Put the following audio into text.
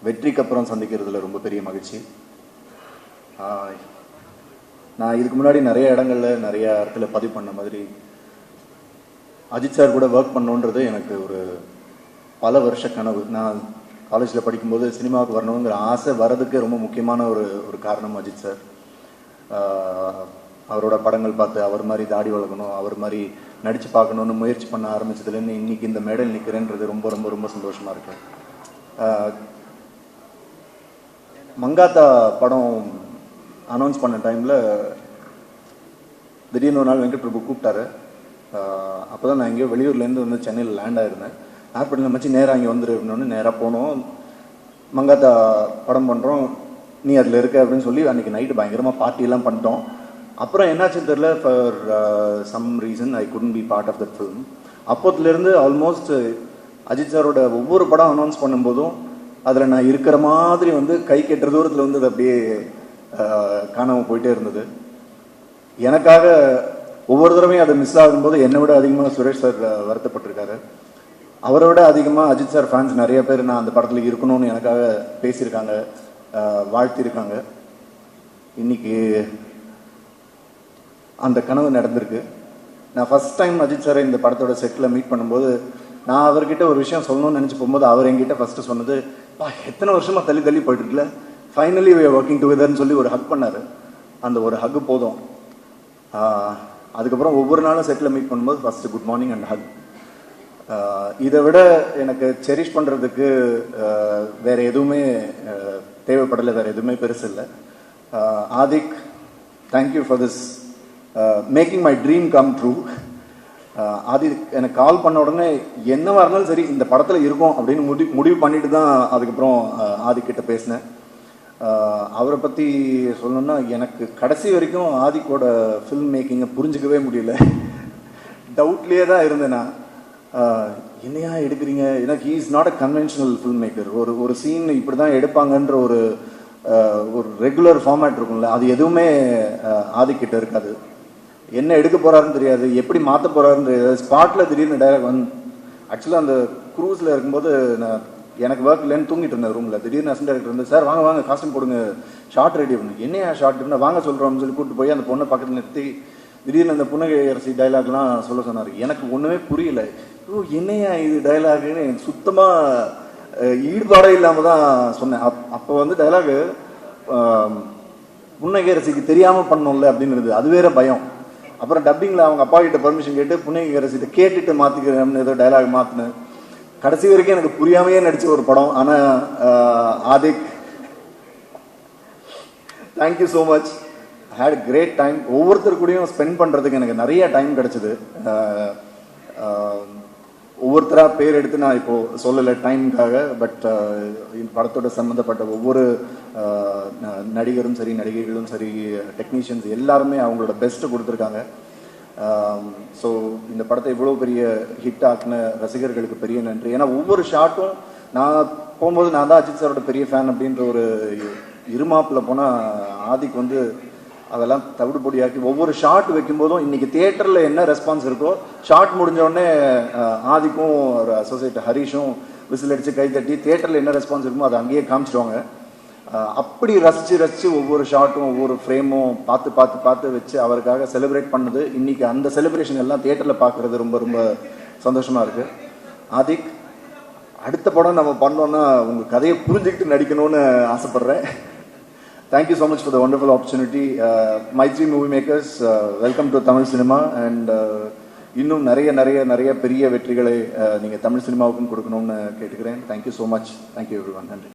வெற்றிக்கு அப்புறம் சந்திக்கிறதுல ரொம்ப பெரிய மகிழ்ச்சி. நான் இதுக்கு முன்னாடி நிறைய இடங்களில் நிறைய இடத்துல பதிவு பண்ண மாதிரி அஜித் சார் கூட ஒர்க் பண்ணணுன்றது எனக்கு ஒரு பல வருஷ கனவு. நான் காலேஜில் படிக்கும்போது சினிமாவுக்கு வரணுங்கிற ஆசை வரதுக்கு ரொம்ப முக்கியமான ஒரு காரணம் அஜித் சார். அவரோட படங்கள் பார்த்து அவர் மாதிரி தாடி வளர்க்கணும், அவர் மாதிரி நடித்து பார்க்கணுன்னு முயற்சி பண்ண ஆரம்பிச்சதுலேருந்து இன்றைக்கி இந்த மேடையில் நிற்கிறேன்றது ரொம்ப ரொம்ப ரொம்ப சந்தோஷமாக இருக்கு. மங்காத்தா படம் அனௌன்ஸ் பண்ண டைமில் திடீர்னு ஒரு நாள் வெங்கட் பிரபு கூப்பிட்டாரு. அப்போ தான் நான் எங்கேயோ வெளியூர்லேருந்து வந்து சென்னையில் லேண்ட் ஆகிருந்தேன். ஏர்போர்ட்டில் மச்சி நேராக இங்கே வந்துருக்கணும்னு நேராக போனோம். மங்காத்தா படம் பண்ணுறோம், நீ அதில் இருக்க அப்படின்னு சொல்லி அன்றைக்கி நைட்டு பயங்கரமாக பார்ட்டியெல்லாம் பண்ணிட்டோம். அப்புறம் என்னாச்சுன்னு தெரில, for some reason I couldn't be part of that film. அப்போத்துலேருந்து ஆல்மோஸ்ட் அஜித் சாரோட ஒவ்வொரு படம் அனௌன்ஸ் பண்ணும்போதும் அதில் நான் இருக்கிற மாதிரி வந்து கை கெட்டுற தூரத்தில் வந்து அது அப்படியே காணாமல் போயிட்டே இருந்தது. எனக்காக ஒவ்வொரு தடவையும் அதை மிஸ் ஆகும்போது என்னை விட அதிகமாக சுரேஷ் சார் வருத்தப்பட்டிருக்காரு. அவரை விட அதிகமாக அஜித் சார் ஃபேன்ஸ் நிறைய பேர் நான் அந்த படத்தில் இருக்கணும்னு எனக்காக பேசியிருக்காங்க, வாழ்த்திருக்காங்க. இன்னைக்கு அந்த கனவு நடந்திருக்கு. நான் ஃபர்ஸ்ட் டைம் அஜித் சாரை இந்த படத்தோட செட்டில் மீட் பண்ணும்போது நான் அவர்கிட்ட ஒரு விஷயம் சொல்லணும்னு நினச்சி போகும்போது அவர் என்கிட்ட ஃபஸ்ட்டு சொன்னது, எத்தனை வருஷமாக தள்ளி தள்ளி போயிட்டு இருக்குல்ல, ஃபைனலி வி ஆர் ஒர்க்கிங் டுகெதர்னு சொல்லி ஒரு ஹக் பண்ணார். அந்த ஒரு ஹக் போதும். அதுக்கப்புறம் ஒவ்வொரு நாளும் செட்டில் மீட் பண்ணும்போது first good morning and Haq. இதை விட எனக்கு செரிஷ் பண்ணுறதுக்கு வேறு எதுவுமே தேவைப்படலை, வேறு எதுவுமே பெருசு இல்லை. Adhik, thank you for this making my dream come true. Adhik எனக்கு கால் பண்ண உடனே என்னவா இருந்தாலும் சரி இந்த படத்தில் இருக்கும் அப்படின்னு முடிவு பண்ணிட்டு தான் அதுக்கப்புறம் ஆதிக்கிட்ட பேசினேன். அவரை பற்றி சொல்லணும்னா எனக்கு கடைசி வரைக்கும் ஆதிக்கோட ஃபில்ம் மேக்கிங்கை புரிஞ்சிக்கவே முடியல. டவுட்லேயே தான் இருந்தேன் நான். என்னையா எடுக்கிறீங்க, எனக்கு he is not a conventional film maker. ஒரு சீன் இப்படி தான் எடுப்பாங்கன்ற ஒரு ரெகுலர் ஃபார்மேட் இருக்கும்ல, அது எதுவுமே ஆதிக்கிட்ட இருக்காது. என்ன எடுக்க போகிறாருன்னு தெரியாது, எப்படி மாற்ற போகிறாருன்னு தெரியாது. ஸ்பாட்டில் திடீர்னு டைலாக் வந்து ஆக்சுவலாக அந்த க்ரூஸில் இருக்கும்போது நான் எனக்கு ஒர்க் இல்லைன்னு தூங்கிட்டு இருந்தேன் ரூமில். திடீர்னு அசிஸ்டன்ட் டைரக்டர் வந்து, சார் வாங்க வாங்க காஸ்டியூம் போடுங்க, ஷார்ட் ரெடி பண்ணு. என்னையா ஷார்ட் இருந்தால் வாங்க சொல்கிறோம்னு சொல்லி கூப்பிட்டு போய் அந்த பொண்ணை பக்கத்தில் நிறுத்தி திடீர்னு அந்த புன்னகை அரசி டைலாக்லாம் சொல்ல சொன்னார். எனக்கு ஒன்றுமே புரியல. என்னையா இது டைலாக்னு எனக்கு சுத்தமாக ஈடுபாடே இல்லாமல் தான் சொன்னேன். அப்போ வந்து டைலாகு புன்னகை அரசிக்கு தெரியாமல் பண்ணோம்ல அப்படின்னு இருந்தது, அது வேற பயம். அப்புறம் டப்பிங்கில் அவங்க அப்பா கிட்ட பர்மிஷன் கேட்டு புன்னகை அரசிட்ட கேட்டுட்டு மாற்றிக்கிறேன்னு ஏதோ டைலாக் மாற்றினேன். கடைசி வரைக்கும் எனக்கு புரியாமையே நடிச்ச ஒரு படம். ஆனால் Aadhik, thank you so much. Had great time. ஒவ்வொருத்தர் கூடயும் ஸ்பெண்ட் பண்ணுறதுக்கு எனக்கு நிறைய டைம் கிடச்சிது. ஒவ்வொருத்தராக பேர் எடுத்து நான் இப்போது சொல்லலை டைமுக்காக. பட் இந்த படத்தோட சம்மந்தப்பட்ட ஒவ்வொரு நடிகரும் சரி, நடிகைகளும் சரி, டெக்னீஷியன்ஸ் எல்லாருமே அவங்களோட பெஸ்ட்டு கொடுத்துருக்காங்க. ஸோ இந்த படத்தை இவ்வளோ பெரிய ஹிட் ஆக்கின ரசிகர்களுக்கு பெரிய நன்றி. ஏன்னா ஒவ்வொரு ஷாட்டும் நான் போகும்போது நான் தான் அஜித் சாரோட பெரிய ஃபேன் அப்படின்ற ஒரு இருமாப்பில் போனால் ஆதிக்கு வந்து அதெல்லாம் தவிடு பொடியாக்கி ஒவ்வொரு ஷாட் வைக்கும்போதும் இன்றைக்கி தியேட்டரில் என்ன ரெஸ்பான்ஸ் இருக்கோ ஷாட் முடிஞ்சோடனே ஆதிக்கும் ஒரு அசோசியேட் ஹரிஷும் விசில் அடித்து கைத்தட்டி தியேட்டரில் என்ன ரெஸ்பான்ஸ் இருக்குமோ அதை அங்கேயே காமிச்சிடுவாங்க. அப்படி ரசித்து ஒவ்வொரு ஷாட்டும் ஒவ்வொரு ஃப்ரேமும் பார்த்து வச்சு அவருக்காக செலிப்ரேட் பண்ணது. இன்றைக்கி அந்த செலிப்ரேஷன் எல்லாம் தியேட்டரில் பார்க்குறது ரொம்ப ரொம்ப சந்தோஷமாக இருக்குது. ஆதிக், அடுத்த படம் நம்ம பண்ணோன்னா உங்கள் கதையை புரிஞ்சுக்கிட்டு நடிக்கணும்னு ஆசைப்பட்றேன். Thank you so much for the wonderful opportunity. Maitri Movie Makers, welcome to Tamil cinema. And இன்னும் நிறைய பெரிய வெற்றிகளை நீங்கள் தமிழ் சினிமாவுக்கும் கொடுக்கணும்னு கேட்டுக்கிறேன். Thank you so much. Thank you everyone. நன்றி.